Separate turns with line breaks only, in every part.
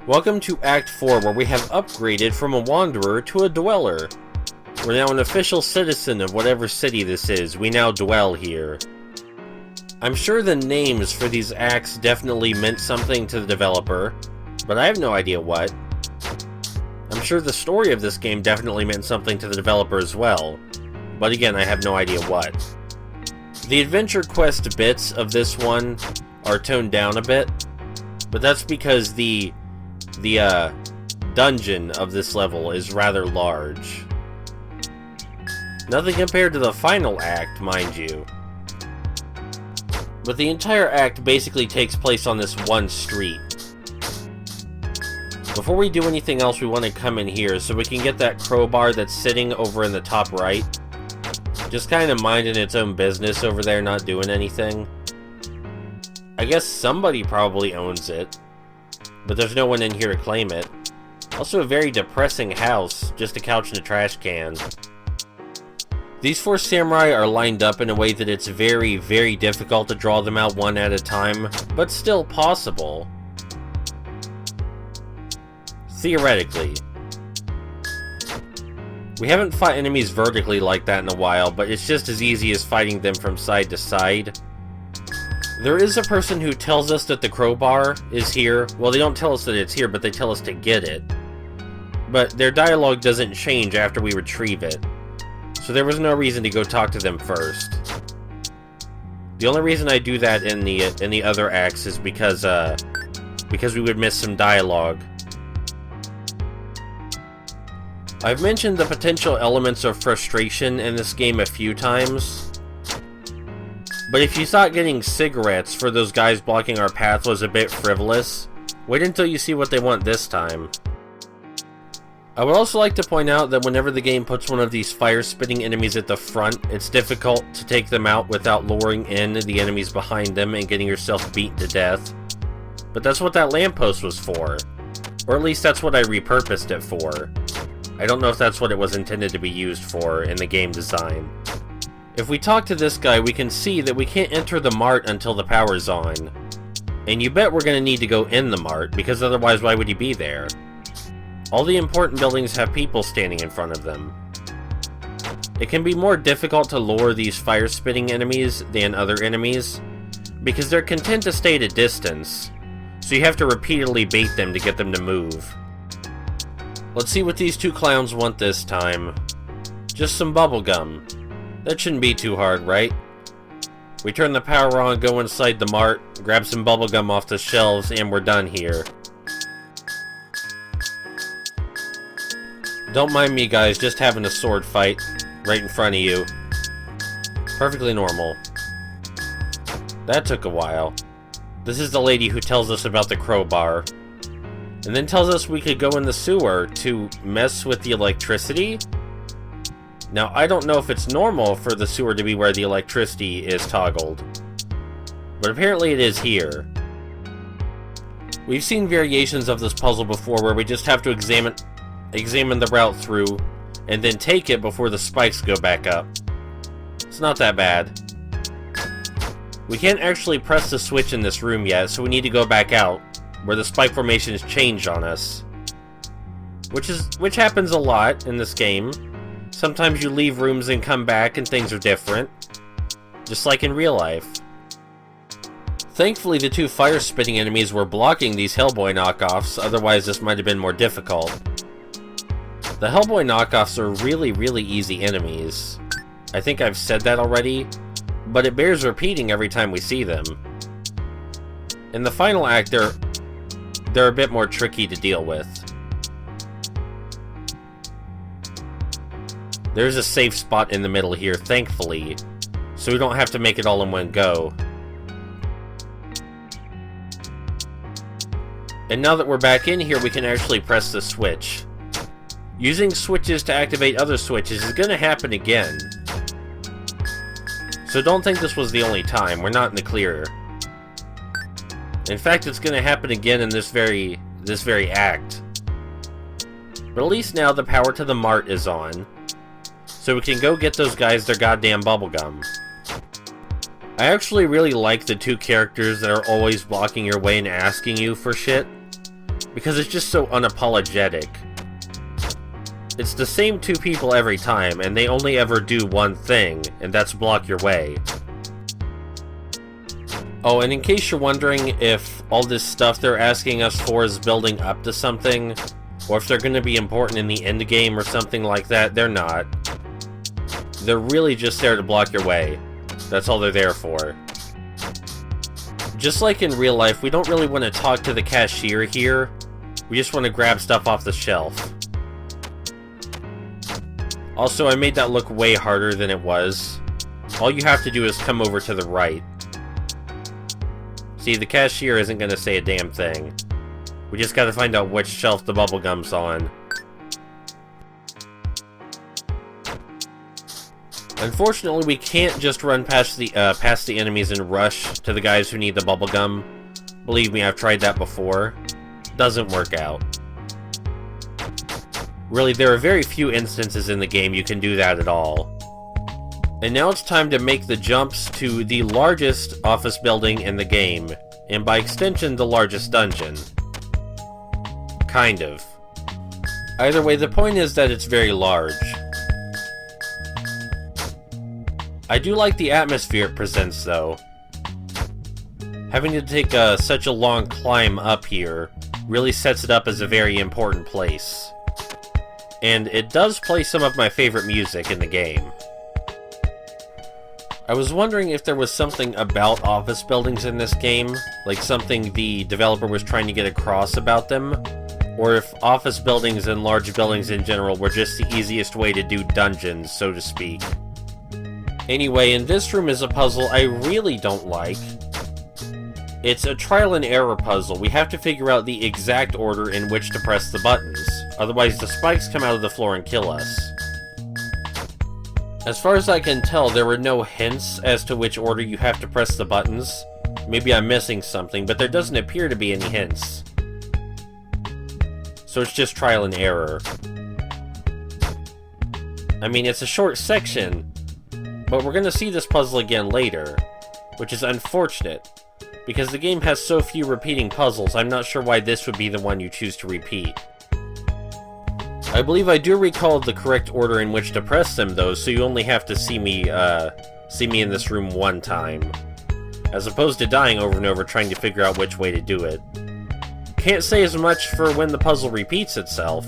Welcome to Act 4, where we have upgraded from a wanderer to a dweller. We're now an official citizen of whatever city this is. We now dwell here. I'm sure the names for these acts definitely meant something to the developer, but I have no idea what. I'm sure the story of this game definitely meant something to the developer as well, but again, I have no idea what. The adventure quest bits of this one are toned down a bit, but that's because the dungeon of this level is rather large. Nothing compared to the final act, mind you. But the entire act basically takes place on this one street. Before we do anything else, we want to come in here so we can get that crowbar that's sitting over in the top right. Just kind of minding its own business over there, not doing anything. I guess somebody probably owns it, but there's no one in here to claim it. Also a very depressing house, just a couch and a trash can. These four samurai are lined up in a way that it's very, very difficult to draw them out one at a time, but still possible. Theoretically. We haven't fought enemies vertically like that in a while, but it's just as easy as fighting them from side to side. There is a person who tells us that the crowbar is here. Well, they don't tell us that it's here, but they tell us to get it. But their dialogue doesn't change after we retrieve it. So there was no reason to go talk to them first. The only reason I do that in the other acts is because we would miss some dialogue. I've mentioned the potential elements of frustration in this game a few times. But if you thought getting cigarettes for those guys blocking our path was a bit frivolous, wait until you see what they want this time. I would also like to point out that whenever the game puts one of these fire-spitting enemies at the front, it's difficult to take them out without luring in the enemies behind them and getting yourself beaten to death. But that's what that lamppost was for. Or at least that's what I repurposed it for. I don't know if that's what it was intended to be used for in the game design. If we talk to this guy, we can see that we can't enter the mart until the power's on. And you bet we're going to need to go in the mart, because otherwise why would he be there? All the important buildings have people standing in front of them. It can be more difficult to lure these fire-spitting enemies than other enemies, because they're content to stay at a distance, so you have to repeatedly bait them to get them to move. Let's see what these two clowns want this time. Just some bubblegum. That shouldn't be too hard, right? We turn the power on, go inside the mart, grab some bubblegum off the shelves, and we're done here. Don't mind me, guys, just having a sword fight right in front of you. Perfectly normal. That took a while. This is the lady who tells us about the crowbar. And then tells us we could go in the sewer to mess with the electricity? Now, I don't know if it's normal for the sewer to be where the electricity is toggled, but apparently it is here. We've seen variations of this puzzle before where we just have to examine the route through, and then take it before the spikes go back up. It's not that bad. We can't actually press the switch in this room yet, so we need to go back out, where the spike formation has changed on us. Which happens a lot in this game. Sometimes you leave rooms and come back and things are different. Just like in real life. Thankfully, the two fire-spitting enemies were blocking these Hellboy knockoffs, otherwise this might have been more difficult. The Hellboy knockoffs are really, really easy enemies. I think I've said that already, but it bears repeating every time we see them. In the final act, they're a bit more tricky to deal with. There's a safe spot in the middle here, thankfully, so we don't have to make it all in one go. And now that we're back in here, we can actually press the switch. Using switches to activate other switches is going to happen again. So don't think this was the only time, we're not in the clear. In fact, it's going to happen again in this very act. But at least now the power to the mart is on, so we can go get those guys their goddamn bubblegum. I actually really like the two characters that are always blocking your way and asking you for shit. because it's just so unapologetic. It's the same two people every time, and they only ever do one thing, and that's block your way. Oh, and in case you're wondering if all this stuff they're asking us for is building up to something, or if they're going to be important in the end game or something like that, they're not. They're really just there to block your way. That's all they're there for. Just like in real life, we don't really want to talk to the cashier here. We just want to grab stuff off the shelf. Also, I made that look way harder than it was. All you have to do is come over to the right. See, the cashier isn't going to say a damn thing. We just got to find out which shelf the bubblegum's on. Unfortunately, we can't just run past the enemies and rush to the guys who need the bubblegum. Believe me, I've tried that before. Doesn't work out. Really, there are very few instances in the game you can do that at all. And now it's time to make the jumps to the largest office building in the game, and by extension, the largest dungeon. Kind of. Either way, the point is that it's very large. I do like the atmosphere it presents, though. Having to take such a long climb up here really sets it up as a very important place. And it does play some of my favorite music in the game. I was wondering if there was something about office buildings in this game, like something the developer was trying to get across about them, or if office buildings and large buildings in general were just the easiest way to do dungeons, so to speak. Anyway, in this room is a puzzle I really don't like. It's a trial and error puzzle. We have to figure out the exact order in which to press the buttons, otherwise the spikes come out of the floor and kill us. As far as I can tell, there were no hints as to which order you have to press the buttons. Maybe I'm missing something, but there doesn't appear to be any hints. So it's just trial and error. I mean, it's a short section, but we're gonna see this puzzle again later, which is unfortunate. Because the game has so few repeating puzzles, I'm not sure why this would be the one you choose to repeat. I believe I do recall the correct order in which to press them, though, so you only have to see me in this room one time. As opposed to dying over and over trying to figure out which way to do it. Can't say as much for when the puzzle repeats itself.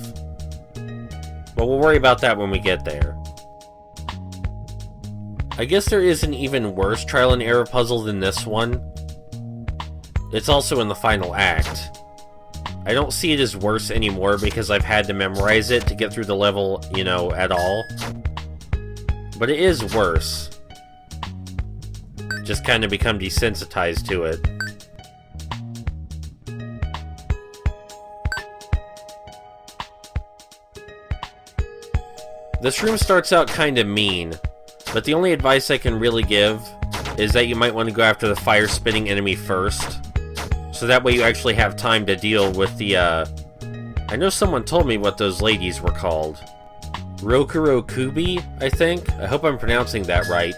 But we'll worry about that when we get there. I guess there is an even worse trial and error puzzle than this one. It's also in the final act. I don't see it as worse anymore because I've had to memorize it to get through the level, you know, at all. But it is worse. Just kind of become desensitized to it. This room starts out kind of mean, but the only advice I can really give is that you might want to go after the fire-spitting enemy first. So that way you actually have time to deal with the, I know someone told me what those ladies were called. Rokurokubi, I think? I hope I'm pronouncing that right.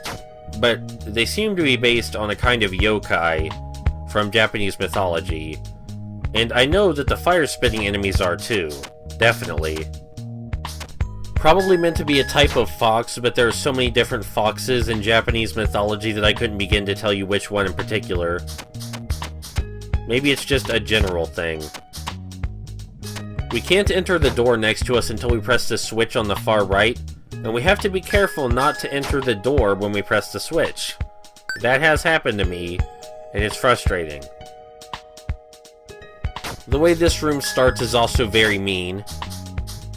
But they seem to be based on a kind of yokai from Japanese mythology. And I know that the fire-spitting enemies are too. Definitely. Probably meant to be a type of fox, but there are so many different foxes in Japanese mythology that I couldn't begin to tell you which one in particular. Maybe it's just a general thing. We can't enter the door next to us until we press the switch on the far right, and we have to be careful not to enter the door when we press the switch. That has happened to me, and it's frustrating. The way this room starts is also very mean.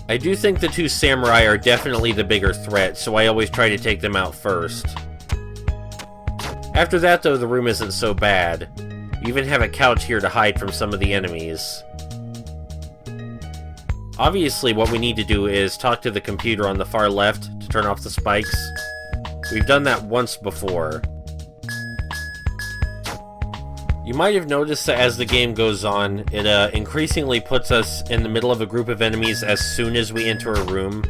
I do think the two samurai are definitely the bigger threat, so I always try to take them out first. After that, though, the room isn't so bad. You even have a couch here to hide from some of the enemies. Obviously, what we need to do is talk to the computer on the far left to turn off the spikes. We've done that once before. You might have noticed that as the game goes on, it increasingly puts us in the middle of a group of enemies as soon as we enter a room.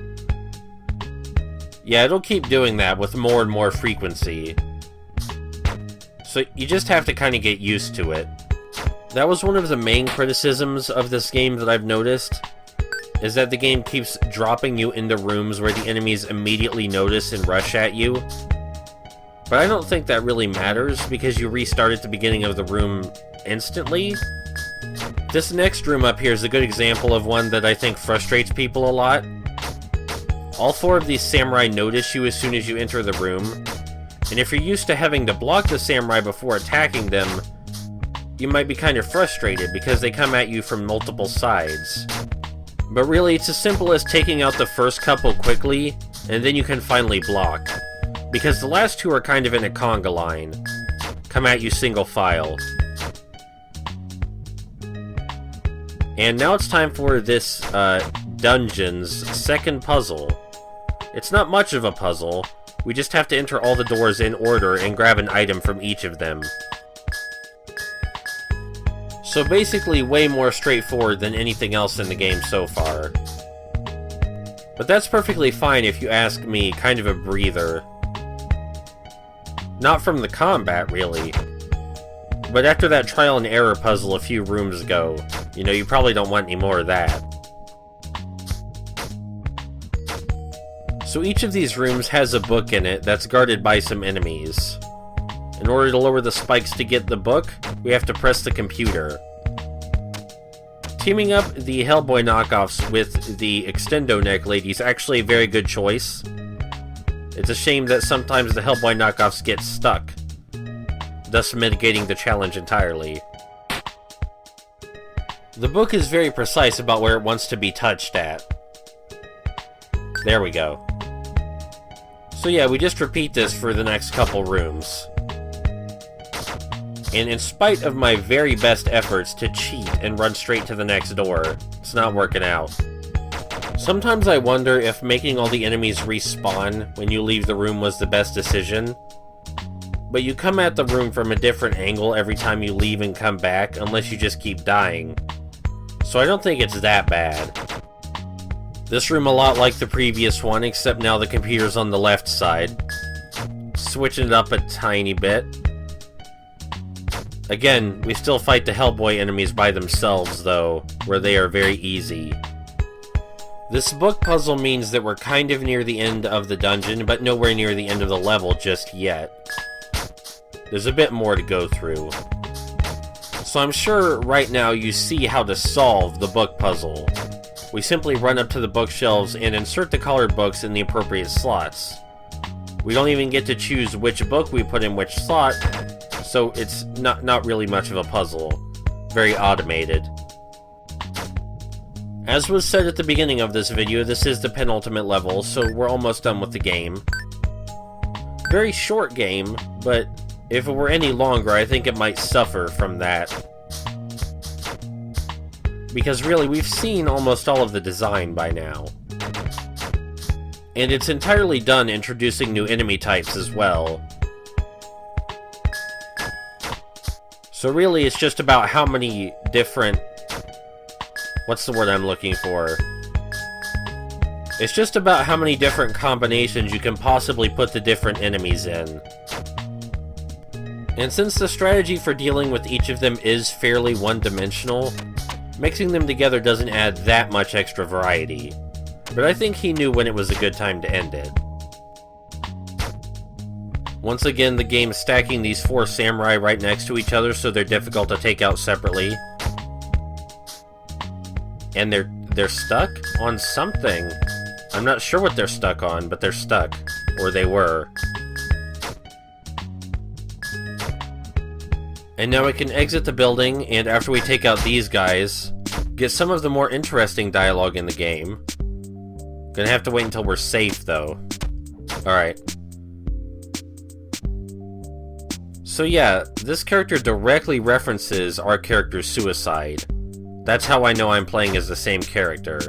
Yeah, it'll keep doing that with more and more frequency. So you just have to kind of get used to it. That was one of the main criticisms of this game that I've noticed, is that the game keeps dropping you into rooms where the enemies immediately notice and rush at you. But I don't think that really matters, because you restart at the beginning of the room instantly. This next room up here is a good example of one that I think frustrates people a lot. All 4 of these samurai notice you as soon as you enter the room, and if you're used to having to block the samurai before attacking them, you might be kind of frustrated because they come at you from multiple sides. But really, it's as simple as taking out the first couple quickly, and then you can finally block. Because the last 2 are kind of in a conga line. Come at you single file. And now it's time for this dungeon's second puzzle. It's not much of a puzzle. We just have to enter all the doors in order and grab an item from each of them. So basically way more straightforward than anything else in the game so far. But that's perfectly fine if you ask me, kind of a breather. Not from the combat, really. But after that trial and error puzzle a few rooms ago, you know, you probably don't want any more of that. So each of these rooms has a book in it that's guarded by some enemies. In order to lower the spikes to get the book, we have to press the computer. Teaming up the Hellboy knockoffs with the Extendo Neck Lady is actually a very good choice. It's a shame that sometimes the Hellboy knockoffs get stuck, thus mitigating the challenge entirely. The book is very precise about where it wants to be touched at. There we go. So yeah, we just repeat this for the next couple rooms. And in spite of my very best efforts to cheat and run straight to the next door, it's not working out. Sometimes I wonder if making all the enemies respawn when you leave the room was the best decision. But you come at the room from a different angle every time you leave and come back, unless you just keep dying. So I don't think it's that bad. This room a lot like the previous one, except now the computer's on the left side. Switching it up a tiny bit. Again, we still fight the Hellboy enemies by themselves, though, where they are very easy. This book puzzle means that we're kind of near the end of the dungeon, but nowhere near the end of the level just yet. There's a bit more to go through. So I'm sure right now you see how to solve the book puzzle. We simply run up to the bookshelves and insert the colored books in the appropriate slots. We don't even get to choose which book we put in which slot, so it's not really much of a puzzle. Very automated. As was said at the beginning of this video, this is the penultimate level, so we're almost done with the game. Very short game, but if it were any longer, I think it might suffer from that. Because really, we've seen almost all of the design by now. And it's entirely done introducing new enemy types as well. So really, it's just about how many different... What's the word I'm looking for? It's just about how many different combinations you can possibly put the different enemies in. And since the strategy for dealing with each of them is fairly one-dimensional, mixing them together doesn't add that much extra variety. But I think he knew when it was a good time to end it. Once again, the game is stacking these 4 samurai right next to each other, so they're difficult to take out separately. And they're stuck on something. I'm not sure what they're stuck on, but they're stuck. Or they were. And now we can exit the building, and after we take out these guys, get some of the more interesting dialogue in the game. Gonna have to wait until we're safe, though. Alright. So yeah, this character directly references our character's suicide. That's how I know I'm playing as the same character.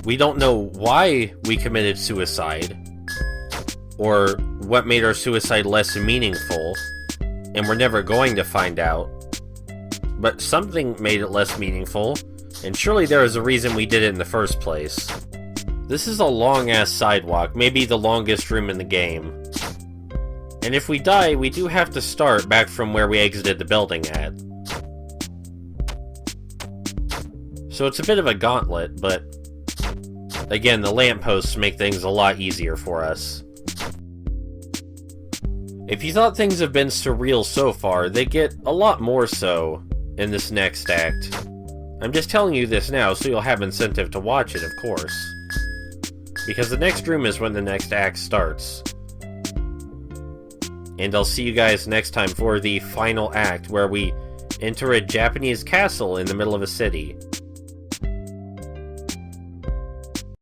We don't know why we committed suicide, or what made our suicide less meaningful, and we're never going to find out. But something made it less meaningful, and surely there is a reason we did it in the first place. This is a long-ass sidewalk, maybe the longest room in the game. And if we die, we do have to start back from where we exited the building at. So it's a bit of a gauntlet, but again, the lampposts make things a lot easier for us. If you thought things have been surreal so far, they get a lot more so in this next act. I'm just telling you this now so you'll have incentive to watch it, of course. Because the next room is when the next act starts. And I'll see you guys next time for the final act, where we enter a Japanese castle in the middle of a city.